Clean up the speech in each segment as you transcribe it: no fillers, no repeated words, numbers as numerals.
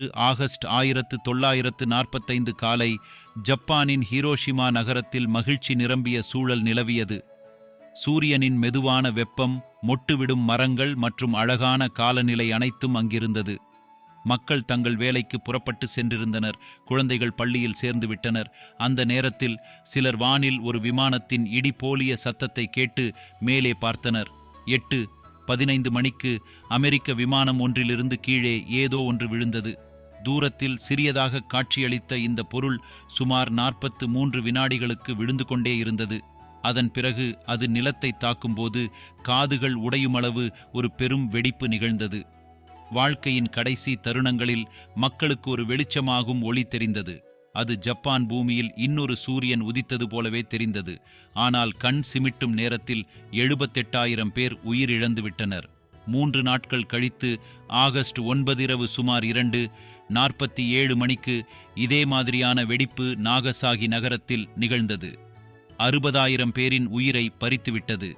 August 1945 காலை ஜப்பானின் Hiroshima நகரத்தில் மகிழ்ச்சி நிரம்பிய சூழல் நிலவியது. சூரியனின் மெதுவான வெப்பம், மொட்டுவிடும் மரங்கள் மற்றும் அழகான காலநிலை அனைத்தும் அங்கிருந்தது. மக்கள் தங்கள் வேலைக்கு புறப்பட்டு சென்றிருந்தனர். குழந்தைகள் பள்ளியில் சேர்ந்து விட்டனர். அந்த நேரத்தில் சிலர் வானில் ஒரு விமானத்தின் இடி போலிய சத்தத்தை கேட்டு மேலே பார்த்தனர். 8:15 மணிக்கு அமெரிக்க விமானம் ஒன்றிலிருந்து கீழே ஏதோ ஒன்று விழுந்தது. தூரத்தில் சிறியதாக காட்சியளித்த இந்த பொருள் சுமார் 43 வினாடிகளுக்கு விழுந்து கொண்டே இருந்தது. அதன் பிறகு அது நிலத்தை தாக்கும்போது காதுகள் உடையுமளவு ஒரு பெரும் வெடிப்பு நிகழ்ந்தது. வாழ்க்கையின் கடைசி தருணங்களில் மக்களுக்கு ஒரு வெளிச்சமாகும் ஒளி தெரிந்தது. அது ஜப்பான் பூமியில் இன்னொரு சூரியன் உதித்தது போலவே தெரிந்தது. ஆனால் கண் சிமிட்டும் நேரத்தில் 78,000 பேர் உயிரிழந்து விட்டனர். 3 நாட்கள் கழித்து ஆகஸ்ட் 9 இரவு சுமார் 2:47 மணிக்கு இதே மாதிரியான வெடிப்பு நாகசாகி நகரத்தில் நிகழ்ந்தது. 60,000 பேரின் உயிரை பறித்துவிட்டது.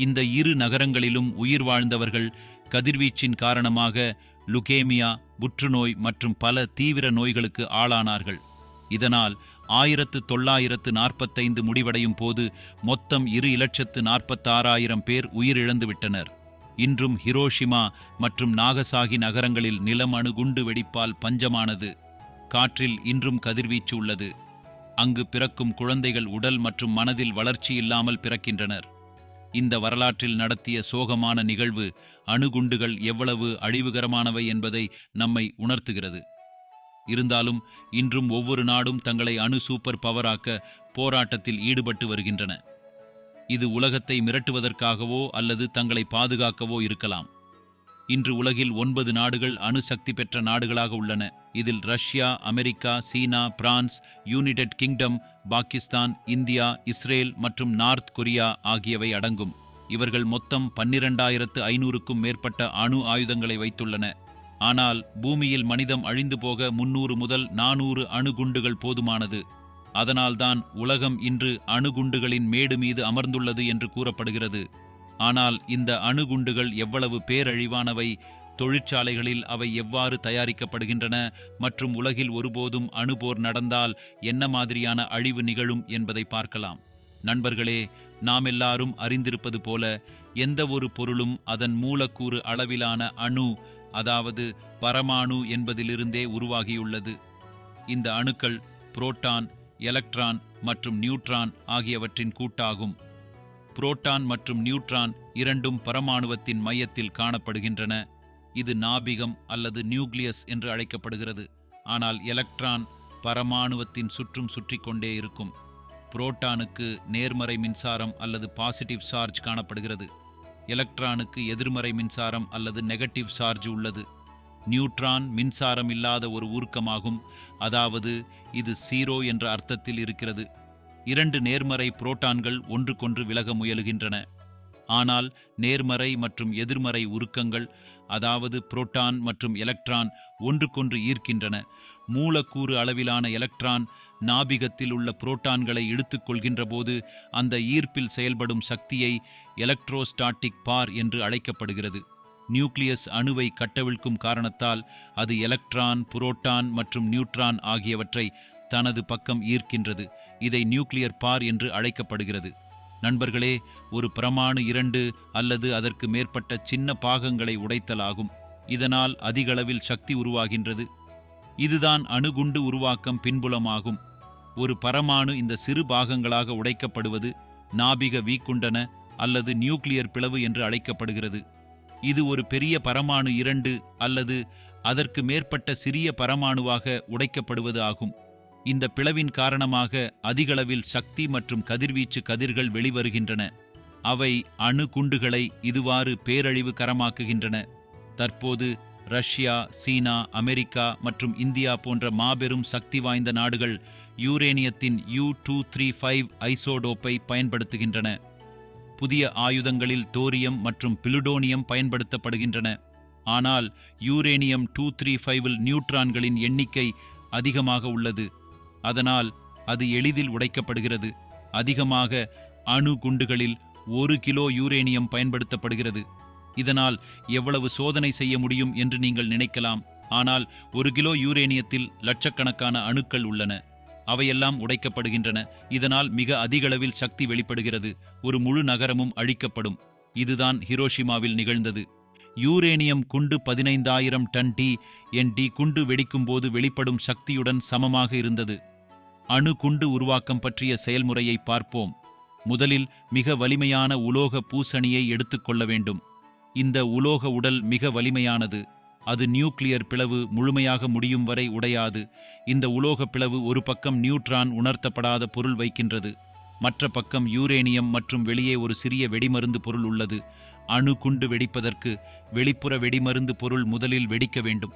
இந்த இரு நகரங்களிலும் உயிர் வாழ்ந்தவர்கள் கதிர்வீச்சின் காரணமாக லுகேமியா, புற்றுநோய் மற்றும் பல தீவிர நோய்களுக்கு ஆளானார்கள். இதனால் 1945 முடிவடையும் போது மொத்தம் 2,46,000 பேர் உயிரிழந்துவிட்டனர். இன்றும் ஹிரோஷிமா மற்றும் நாகசாகி நகரங்களில் நிலம் அணுகுண்டு வெடிப்பால் பஞ்சமானது. காற்றில் இன்றும் கதிர்வீச்சு உள்ளது. அங்கு பிறக்கும் குழந்தைகள் உடல் மற்றும் மனதில் வளர்ச்சி இல்லாமல் பிறக்கின்றனர். இந்த வரலாற்றில் நடத்திய சோகமான நிகழ்வு அணுகுண்டுகள் எவ்வளவு அழிவுகரமானவை என்பதை நம்மை உணர்த்துகிறது. இருந்தாலும் இன்றும் ஒவ்வொரு நாடும் தங்களை அணு சூப்பர் பவராக்க போராட்டத்தில் ஈடுபட்டு வருகின்றன. இது உலகத்தை மிரட்டுவதற்காகவோ அல்லது தங்களை பாதுகாக்கவோ இருக்கலாம். இன்று உலகில் 9 நாடுகள் அணு சக்தி பெற்ற நாடுகளாக உள்ளன. இதில் Russia, America, China, France, United Kingdom, Pakistan, India, Israel மற்றும் நார்த் கொரியா ஆகியவை அடங்கும். இவர்கள் மொத்தம் 12,500க்கும் மேற்பட்ட அணு ஆயுதங்களை வைத்துள்ளன. ஆனால் பூமியில் மனிதம் அழிந்து போக 300 முதல் 400 அணுகுண்டுகள் போதுமானது. அதனால்தான் உலகம் இன்று அணுகுண்டுகளின் மேடு மீது அமர்ந்துள்ளது என்று கூறப்படுகிறது. ஆனால் இந்த அணுகுண்டுகள் எவ்வளவு பேரழிவானவை, தொழிற்சாலைகளில் அவை எவ்வாறு தயாரிக்கப்படுகின்றன மற்றும் உலகில் ஒருபோதும் அணுபோர் நடந்தால் என்ன மாதிரியான அழிவு நிகழும் என்பதை பார்க்கலாம். நண்பர்களே, நாம் எல்லாரும் அறிந்திருப்பது போல எந்த ஒரு பொருளும் அதன் மூலக்கூறு அளவிலான அணு, அதாவது பரமாணு என்பதிலிருந்தே உருவாகியுள்ளது. இந்த அணுக்கள் புரோட்டான், எலக்ட்ரான் மற்றும் நியூட்ரான் ஆகியவற்றின் கூட்டாகும். புரோட்டான் மற்றும் நியூட்ரான் இரண்டும் பரமாணுவத்தின் மையத்தில் காணப்படுகின்றன. இது நாபிகம் அல்லது நியூக்ளியஸ் என்று அழைக்கப்படுகிறது. ஆனால் எலக்ட்ரான் பரமாணுவத்தின் சுற்றும் சுற்றி கொண்டே இருக்கும். புரோட்டானுக்கு நேர்மறை மின்சாரம் அல்லது பாசிட்டிவ் சார்ஜ் காணப்படுகிறது. எலக்ட்ரானுக்கு எதிர்மறை மின்சாரம் அல்லது நெகட்டிவ் சார்ஜ் உள்ளது. நியூட்ரான் மின்சாரம் இல்லாத ஒரு ஊர்க்கமாகும், அதாவது இது 0 என்ற அர்த்தத்தில் இருக்கிறது. 2 நேர்மறை புரோட்டான்கள் ஒன்றுக்கொன்று விலக முயலுகின்றன. ஆனால் நேர்மறை மற்றும் எதிர்மறை உருக்கங்கள், அதாவது புரோட்டான் மற்றும் எலக்ட்ரான் ஒன்றுக்கொன்று ஈர்க்கின்றன. மூலக்கூறு அளவிலான எலக்ட்ரான் நாபிகத்தில் உள்ள புரோட்டான்களை இழுத்துக் கொள்கின்ற போது அந்த ஈர்ப்பில் செயல்படும் சக்தியை எலக்ட்ரோஸ்டாட்டிக் பார் என்று அழைக்கப்படுகிறது. நியூக்ளியஸ் அணுவை கட்டவிழ்க்கும் காரணத்தால் அது எலக்ட்ரான், புரோட்டான் மற்றும் நியூட்ரான் ஆகியவற்றை தனது பக்கம் ஈர்க்கின்றது. இதை நியூக்ளியர் பார் என்று அழைக்கப்படுகிறது. நண்பர்களே, ஒரு பரமாணு 2 அல்லது அதற்கு மேற்பட்ட சின்ன பாகங்களை உடைத்தலாகும். இதனால் அதிகளவில் சக்தி உருவாகின்றது. இதுதான் அணுகுண்டு உருவாக்கம் பின்புலமாகும். ஒரு பரமாணு இந்த சிறு பாகங்களாக உடைக்கப்படுவது நாபிக வீக்குண்டன அல்லது நியூக்ளியர் பிளவு என்று அழைக்கப்படுகிறது. இது ஒரு பெரிய பரமாணு 2 அல்லது அதற்கு மேற்பட்ட சிறிய பரமாணுவாக உடைக்கப்படுவது ஆகும். இந்த பிளவின் காரணமாக அதிகளவில் சக்தி மற்றும் கதிர்வீச்சு கதிர்கள் வெளிவருகின்றன. அவை அணு குண்டுகளை இதுவாறு பேரழிவுகரமாக்குகின்றன. தற்போது ரஷ்யா, சீனா, அமெரிக்கா மற்றும் இந்தியா போன்ற மாபெரும் சக்தி வாய்ந்த நாடுகள் யூரேனியத்தின் U-235 ஐசோடோப்பை பயன்படுத்துகின்றன. புதிய ஆயுதங்களில் தோரியம் மற்றும் பிளுடோனியம் பயன்படுத்தப்படுகின்றன. ஆனால் யூரேனியம் 235இல் நியூட்ரான்களின் எண்ணிக்கை அதிகமாக உள்ளது. அதனால் அது எளிதில் உடைக்கப்படுகிறது. அதிகமாக அணு குண்டுகளில் 1 கிலோ யூரேனியம் பயன்படுத்தப்படுகிறது. இதனால் எவ்வளவு சோதனை செய்ய முடியும் என்று நீங்கள் நினைக்கலாம். ஆனால் 1 கிலோ யூரேனியத்தில் லட்சக்கணக்கான அணுக்கள் உள்ளன. அவையெல்லாம் உடைக்கப்படுகின்றன. இதனால் மிக அதிகளவில் சக்தி வெளிப்படுகிறது. ஒரு முழு நகரமும் அழிக்கப்படும். இதுதான் ஹிரோஷிமாவில் நிகழ்ந்தது. யூரேனியம் குண்டு 15,000 டன் TNT குண்டு வெடிக்கும்போது வெளிப்படும் சக்தியுடன் சமமாக இருந்தது. அணு குண்டு உருவாக்கம் பற்றிய செயல்முறையை பார்ப்போம். முதலில் மிக வலிமையான உலோக பூசணியை எடுத்துக்கொள்ள வேண்டும். இந்த உலோக உடல் மிக வலிமையானது. அது நியூக்ளியர் பிளவு முழுமையாக முடியும் வரை உடையாது. இந்த உலோக பிளவு ஒரு பக்கம் நியூட்ரான் உணர்த்தப்படாத பொருள் வைக்கின்றது, மற்ற பக்கம் யூரேனியம் மற்றும் வெளியே ஒரு சிறிய வெடிமருந்து பொருள் உள்ளது. அணு குண்டு வெடிப்பதற்கு வெளிப்புற வெடிமருந்து பொருள் முதலில் வெடிக்க வேண்டும்.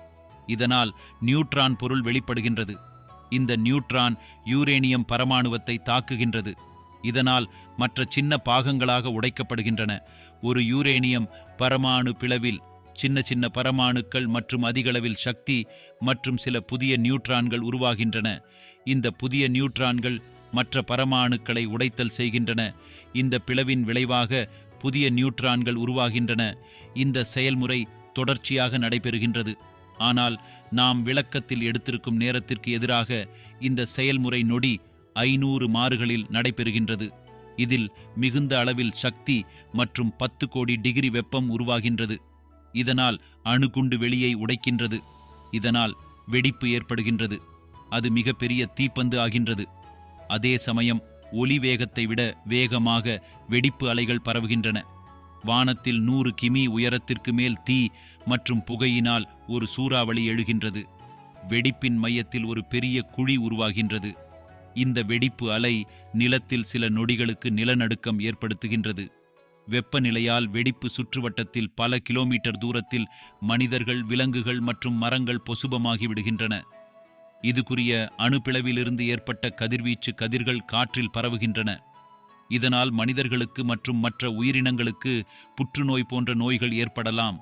இதனால் நியூட்ரான் பொருள் வெளிப்படுகின்றது. இந்த நியூட்ரான் யூரேனியம் பரமாணுவத்தை தாக்குகின்றது. இதனால் மற்ற சின்ன பாகங்களாக உடைக்கப்படுகின்றன. ஒரு யூரேனியம் பரமாணு பிளவில் சின்ன சின்ன பரமாணுக்கள் மற்றும் அதிகளவில் சக்தி மற்றும் சில புதிய நியூட்ரான்கள் உருவாகின்றன. இந்த புதிய நியூட்ரான்கள் மற்ற பரமாணுக்களை உடைத்தல் செய்கின்றன. இந்த பிளவின் விளைவாக புதிய நியூட்ரான்கள் உருவாகின்றன. இந்த செயல்முறை தொடர்ச்சியாக நடைபெறுகின்றது. ஆனால் நாம் விளக்கத்தில் எடுத்திருக்கும் நேரத்திற்கு எதிராக இந்த செயல்முறை நொடி 500 மாறுகளில் நடைபெறுகின்றது. இதில் மிகுந்த அளவில் சக்தி மற்றும் 10 கோடி டிகிரி வெப்பம் உருவாகின்றது. இதனால் அணுகுண்டு வெளியை உடைக்கின்றது. இதனால் வெடிப்பு ஏற்படுகின்றது. அது மிக பெரிய தீப்பந்து ஆகின்றது. அதே சமயம் ஒலி வேகத்தை விட வேகமாக வெடிப்பு அலைகள் பரவுகின்றன. வானத்தில் 100 கிமி உயரத்திற்கு மேல் தீ மற்றும் புகையினால் ஒரு சூறாவளி எழுகின்றது. வெடிப்பின் மையத்தில் ஒரு பெரிய குழி உருவாகின்றது. இந்த வெடிப்பு அலை நிலத்தில் சில நொடிகளுக்கு நிலநடுக்கம் ஏற்படுத்துகின்றது. வெப்பநிலையால் வெடிப்பு சுற்றுவட்டத்தில் பல கிலோமீட்டர் தூரத்தில் மனிதர்கள், விலங்குகள் மற்றும் மரங்கள் பொசுபமாகி விடுகின்றன. இதுக்குரிய அணுப்பிளவிலிருந்து ஏற்பட்ட கதிர்வீச்சு கதிர்கள் காற்றில் பரவுகின்றன. இதனால் மனிதர்களுக்கு மற்றும் மற்ற உயிரினங்களுக்கு புற்றுநோய் போன்ற நோய்கள் ஏற்படலாம்.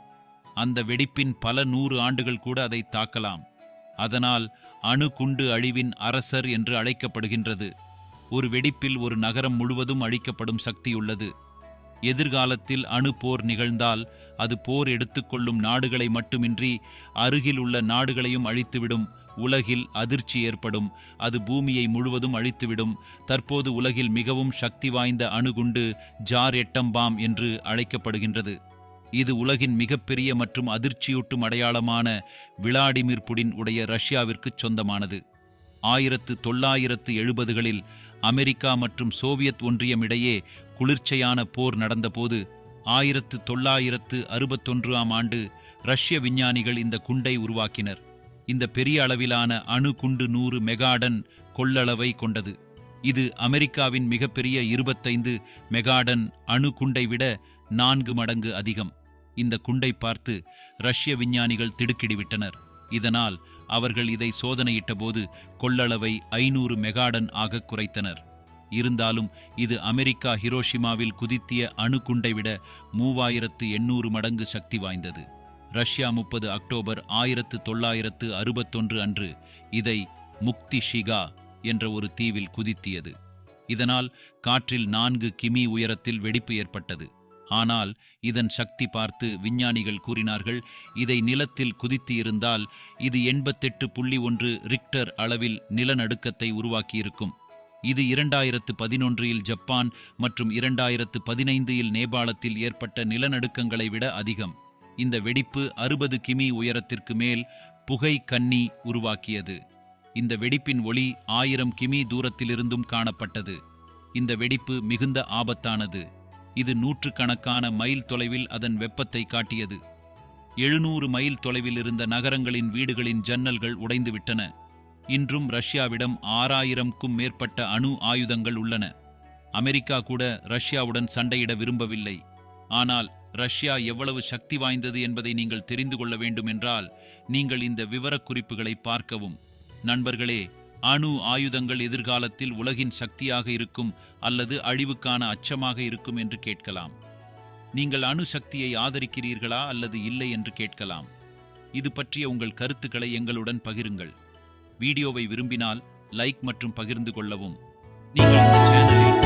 அந்த வெடிப்பின் பல 100 ஆண்டுகள் கூட அதை தாக்கலாம். அதனால் அணு குண்டு அழிவின் அரசர் என்று அழைக்கப்படுகின்றது. ஒரு வெடிப்பில் ஒரு நகரம் முழுவதும் அழிக்கப்படும் சக்தியுள்ளது. எதிர்காலத்தில் அணு போர் நிகழ்ந்தால் அது போர் எடுத்துக்கொள்ளும் நாடுகளை மட்டுமின்றி அருகில் உள்ள நாடுகளையும் அழித்துவிடும். உலகில் அதிர்ச்சி ஏற்படும். அது பூமியை முழுவதும் அழித்துவிடும். தற்போது உலகில் மிகவும் சக்தி வாய்ந்த அணுகுண்டு ஜார் எட்டம் பாம் என்று அழைக்கப்படுகின்றது. இது உலகின் மிகப்பெரிய மற்றும் அதிர்ச்சியூட்டும் அடையாளமான விளாடிமிர் புடின் உடைய ரஷ்யாவிற்கு சொந்தமானது. 1970களில் அமெரிக்கா மற்றும் சோவியத் ஒன்றியம் இடையே குளிர்ச்சியான போர் நடந்தபோது 1961ஆம் ஆண்டு ரஷ்ய விஞ்ஞானிகள் இந்த குண்டை உருவாக்கினர். இந்த பெரிய அளவிலான அணு குண்டு 100 மெகாடன் கொள்ளளவை கொண்டது. இது அமெரிக்காவின் மிகப்பெரிய 25 மெகாடன் அணு குண்டை விட 4 மடங்கு அதிகம். இந்த குண்டை பார்த்து ரஷ்ய விஞ்ஞானிகள் திடுக்கிடிவிட்டனர். இதனால் அவர்கள் இதை சோதனையிட்ட போது கொள்ளளவை 500 மெகாடன் ஆக குறைத்தனர். இருந்தாலும் இது அமெரிக்கா ஹிரோஷிமாவில் குதித்திய அணு குண்டை விட 3800 மடங்கு சக்தி வாய்ந்தது. ரஷ்யா 30 அக்டோபர் 1961 அன்று இதை முக்திஷிகா என்ற ஒரு தீவில் குதித்தியது. இதனால் காற்றில் 4 கிமி உயரத்தில் வெடிப்பு ஏற்பட்டது. ஆனால் இதன் சக்தி பார்த்து விஞ்ஞானிகள் கூறினார்கள், இதை நிலத்தில் குதித்து இருந்தால் இது 88.1 ரிக்டர் அளவில் நிலநடுக்கத்தை உருவாக்கியிருக்கும். இது 2011இல் ஜப்பான் மற்றும் 2015இல் நேபாளத்தில் ஏற்பட்ட நிலநடுக்கங்களை விட அதிகம். இந்த வெடிப்பு 60 கிமி உயரத்திற்கு மேல் புகை கன்னி உருவாக்கியது. இந்த வெடிப்பின் ஒளி 1000 கிமி தூரத்திலிருந்தும் காணப்பட்டது. இந்த வெடிப்பு மிகுந்த ஆபத்தானது. இது 100கணக்கான மைல் தொலைவில் அதன் வெப்பத்தை காட்டியது. 700 மைல் தொலைவில் இருந்த நகரங்களின் வீடுகளின் ஜன்னல்கள் உடைந்துவிட்டன. இன்றும் ரஷ்யாவிடம் 6000க்கும் மேற்பட்ட அணு ஆயுதங்கள் உள்ளன. அமெரிக்கா கூட ரஷ்யாவுடன் சண்டையிட விரும்பவில்லை. ஆனால் ரஷ்யா எவ்வளவு சக்தி வாய்ந்தது என்பதை நீங்கள் தெரிந்து கொள்ள வேண்டும் என்றால் நீங்கள் இந்த விவரக்குறிப்புகளை பார்க்கவும். நண்பர்களே, அணு ஆயுதங்கள் எதிர்காலத்தில் உலகின் சக்தியாக இருக்கும் அல்லது அழிவுக்கான அச்சமாக இருக்கும் என்று கேட்கலாம். நீங்கள் அணு சக்தியை ஆதரிக்கிறீர்களா அல்லது இல்லை என்று கேட்கலாம். இது பற்றிய உங்கள் கருத்துக்களை எங்களுடன் பகிருங்கள். வீடியோவை விரும்பினால் லைக் மற்றும் பகிர்ந்து கொள்ளவும். நீங்கள் இந்த சேனலில்